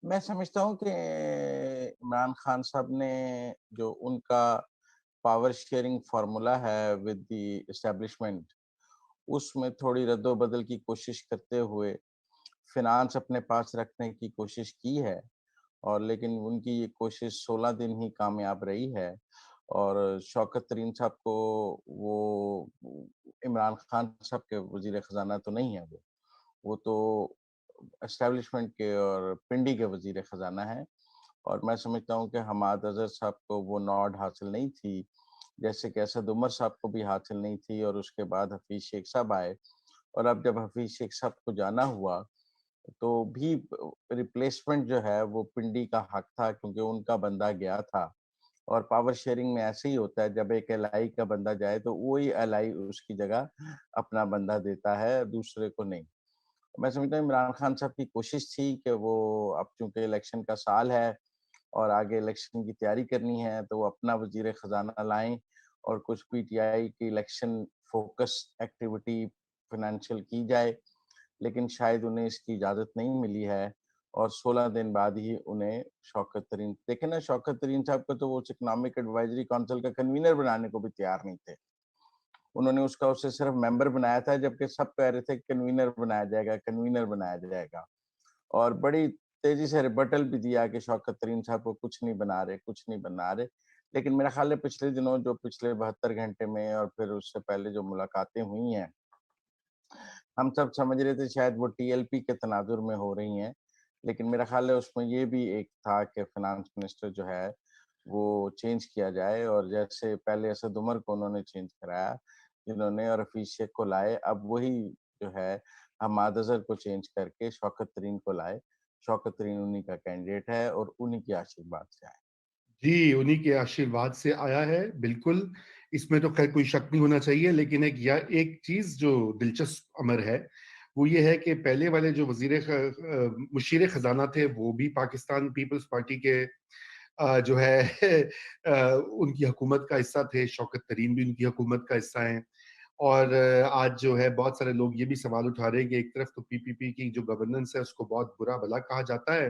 میں سمجھتا ہوں کہ عمران خان صاحب نے جو ان کا پاور شیئرنگ فارمولا ہے ود دی اسٹیبلشمنٹ، اس میں تھوڑی رد و بدل کی کوشش کرتے ہوئے فنانس اپنے پاس رکھنے کی کوشش کی ہے، اور لیکن ان کی یہ کوشش 16 دن ہی کامیاب رہی ہے، اور شوکت ترین صاحب کو وہ عمران خان صاحب کے وزیر خزانہ تو نہیں ہے، وہ تو اسٹیبلشمنٹ کے اور پنڈی کے وزیر خزانہ ہیں، اور میں سمجھتا ہوں کہ حماد اظہر صاحب کو وہ نوڈ حاصل نہیں تھی، جیسے کہ اسد عمر صاحب کو بھی حاصل نہیں تھی، اور اس کے بعد حفیظ شیخ صاحب آئے، اور اب جب حفیظ شیخ صاحب کو جانا ہوا تو بھی ریپلیسمنٹ جو ہے وہ پنڈی کا حق تھا، کیونکہ ان کا بندہ گیا تھا، اور پاور شیئرنگ میں ایسے ہی ہوتا ہے، جب ایک ایل آئی کا بندہ جائے تو وہی ایل آئی اس کی جگہ اپنا بندہ دیتا ہے، دوسرے کو نہیں۔ میں سمجھتا ہوں عمران خان صاحب کی کوشش تھی کہ وہ اب چونکہ الیکشن کا سال ہے اور آگے الیکشن کی تیاری کرنی ہے، تو وہ اپنا وزیر خزانہ لائیں اور کچھ پی ٹی آئی کی الیکشن فوکس ایکٹیویٹی فائنینشیل کی جائے، لیکن شاید انہیں اس کی اجازت نہیں ملی ہے، اور 16 دن بعد ہی انہیں شوکت ترین دیکھیں نا، شوکت ترین صاحب کو تو وہ اکنامک ایڈوائزری کونسل کا کنوینر بنانے کو بھی تیار نہیں تھے، انہوں نے اسے صرف ممبر بنایا تھا، جبکہ سب کہہ رہے تھے کنوینر بنایا جائے گا، کنوینر بنایا جائے گا، اور بڑی تیزی سے ریبٹل بھی دیا کہ شوکت ترین صاحب کو کچھ نہیں بنا رہے، کچھ نہیں بنا رہے، لیکن میرا خیال ہے پچھلے دنوں جو پچھلے 72 گھنٹے میں اور پھر اس سے پہلے جو ملاقاتیں ہوئی ہیں، ہم سب سمجھ رہے تھے شاید وہ ٹی ایل پی کے تناظر میں ہو رہی ہیں، لیکن میرا خیال ہے اس میں یہ بھی ایک تھا کہ فنانس منسٹر جو ہے وہ چینج کیا جائے، اور جیسے پہلے اسد عمر کو انہوں نے چینج کرایا جنہوں نے، اور حفیظ شیخ کو لائے، اب وہی جو ہے حماد اظہر کو چینج کر کے شوکت ترین کو لائے، شوکت ترین انہی کا کینڈیڈیٹ ہے اور انہی کے آشیرواد سے آئے۔ جی، انہی کے آشیرواد سے آیا ہے، بالکل، اس میں تو خیر کوئی شک نہیں ہونا چاہیے، لیکن ایک چیز جو دلچسپ امر ہے وہ یہ ہے کہ پہلے والے جو مشیر خزانہ تھے وہ بھی پاکستان پیپلز پارٹی کے جو ہے ان کی حکومت کا حصہ تھے، شوکت ترین بھی ان کی حکومت کا حصہ ہیں، اور آج جو ہے بہت سارے لوگ یہ بھی سوال اٹھا رہے ہیں کہ ایک طرف تو پی پی پی کی جو گورننس ہے اس کو بہت برا بھلا کہا جاتا ہے،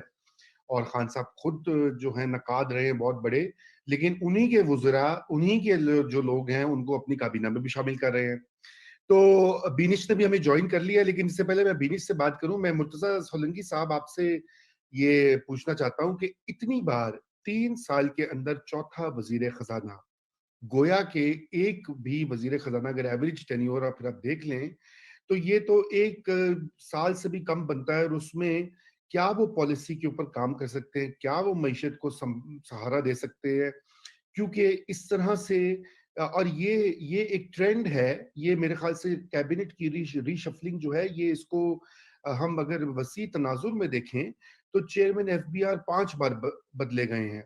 اور خان صاحب خود جو ہیں نقاد رہے ہیں بہت بڑے، لیکن انہی کے وزراء، انہی کے جو لوگ ہیں ان کو اپنی کابینہ میں بھی شامل کر رہے ہیں۔ تو بینش نے بھی ہمیں جوائن کر لیا، لیکن اس سے پہلے میں بینش سے بات کروں، میں مرتضیٰ سولنکی صاحب آپ سے یہ پوچھنا چاہتا ہوں کہ اتنی بار 3 سال کے اندر چوتھا وزیر خزانہ، گویا کہ ایک بھی وزیر خزانہ اگر ایوریج ٹینیور پھر آپ دیکھ لیں تو یہ تو 1 سال سے بھی کم بنتا ہے، اور اس میں کیا وہ پالیسی کے اوپر کام کر سکتے ہیں، کیا وہ معیشت کو سہارا دے سکتے ہیں، کیونکہ اس طرح سے اور یہ ایک ٹرینڈ ہے، یہ میرے خیال سے کیبنٹ کی ری شفلنگ جو ہے، یہ اس کو ہم اگر وسیع تناظر میں دیکھیں تو چیئرمین ایف بی آر 5 بار بدلے گئے ہیں،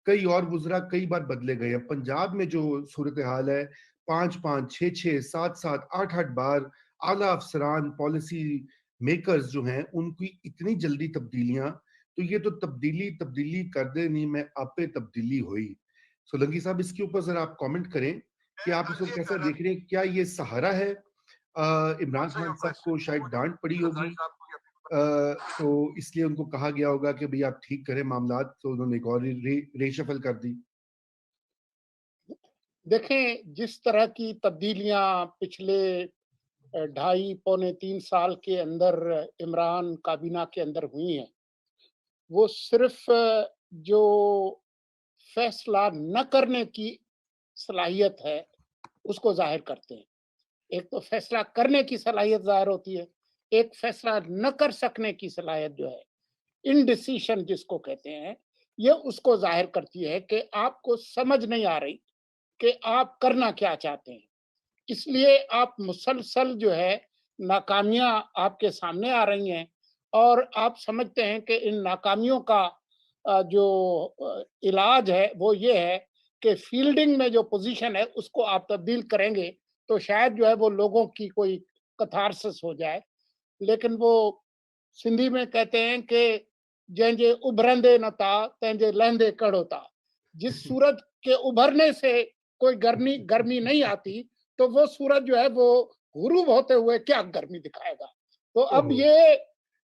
کئی اور وزراء کئی بار بدلے گئے ہیں۔ پنجاب میں جو صورتحال ہے، 5 5 6 6 7 7 8 8 بار اعلیٰ افسران، پالیسی میکرز جو ہیں ان کی اتنی جلدی تبدیلیاں، تو یہ تو تبدیلی کر دے نہیں میں آپ پہ تبدیلی ہوئی۔ سولنکی صاحب اس کے اوپر ذرا آپ کامنٹ کریں کہ آپ اس کو کیسا دیکھ رہے ہیں، کیا یہ سہارا ہے عمران خان صاحب کو شاید ڈانٹ پڑی ہوگی تو اس لیے ان کو کہا گیا ہوگا کہ بھئی آپ ٹھیک کریں معاملات، تو انہوں نے ایک اور ریشفل کر دی۔ دیکھیں جس طرح کی تبدیلیاں پچھلے 2.5 پونے 3 سال کے اندر عمران کابینہ کے اندر ہوئی ہیں، وہ صرف جو فیصلہ نہ کرنے کی صلاحیت ہے اس کو ظاہر کرتے ہیں۔ ایک تو فیصلہ کرنے کی صلاحیت ظاہر ہوتی ہے، ایک فیصلہ نہ کر سکنے کی صلاحیت جو ہے، انڈیسیشن جس کو کہتے ہیں، یہ اس کو ظاہر کرتی ہے کہ آپ کو سمجھ نہیں آ رہی کہ آپ کرنا کیا چاہتے ہیں، اس لیے آپ مسلسل جو ہے ناکامیاں آپ کے سامنے آ رہی ہیں، اور آپ سمجھتے ہیں کہ ان ناکامیوں کا جو علاج ہے وہ یہ ہے کہ فیلڈنگ میں جو پوزیشن ہے اس کو آپ تبدیل کریں گے تو شاید جو ہے وہ لوگوں کی کوئی کتھارسس ہو جائے۔ لیکن وہ سندھی میں کہتے ہیں کہ جنجے ابھرندے نہ تا تنجے لہندے کڑو تا، جس سورج کے ابھرنے سے کوئی گرمی نہیں آتی تو وہ سورج جو ہے وہ غروب ہوتے ہوئے کیا گرمی دکھائے گا۔ تو اب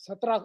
17